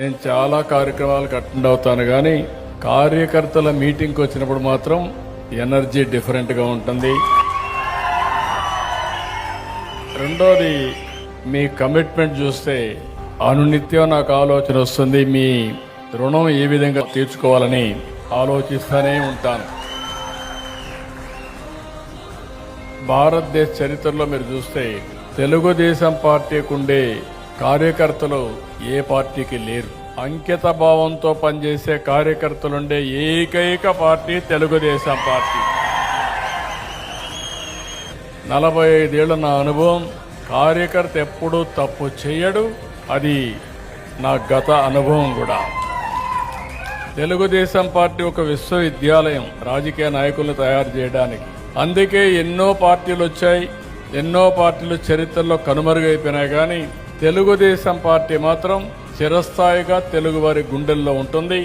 నేను చాలా కార్యక్రమాలకు అటెండ్ అవుతాను, కానీ కార్యకర్తల మీటింగ్కి వచ్చినప్పుడు మాత్రం ఎనర్జీ డిఫరెంట్గా ఉంటుంది. రెండోది, మీ కమిట్మెంట్ చూస్తే అనునిత్యం నాకు ఆలోచన వస్తుంది. మీ రుణం ఏ విధంగా తీర్చుకోవాలని ఆలోచిస్తూనే ఉంటాను. భారతదేశ చరిత్రలో మీరు చూస్తే తెలుగుదేశం పార్టీకి ఉండే కార్యకర్తలు ఏ పార్టీకి లేరు. అంకిత భావంతో పనిచేసే కార్యకర్తలుండే ఏకైక పార్టీ తెలుగుదేశం పార్టీ. 45 ఏళ్ల నా అనుభవం. కార్యకర్త ఎప్పుడూ తప్పు చేయడు, అది నా గత అనుభవం కూడా. తెలుగుదేశం పార్టీ ఒక విశ్వవిద్యాలయం రాజకీయ నాయకులను తయారు చేయడానికి. అందుకే ఎన్నో పార్టీలు వచ్చాయి, ఎన్నో పార్టీలు చరిత్రలో కనుమరుగైపోయినాయి, కానీ తెలుగుదేశం పార్టీ మాత్రం చిరస్థాయిగా తెలుగువారి గుండెల్లో ఉంటుంది.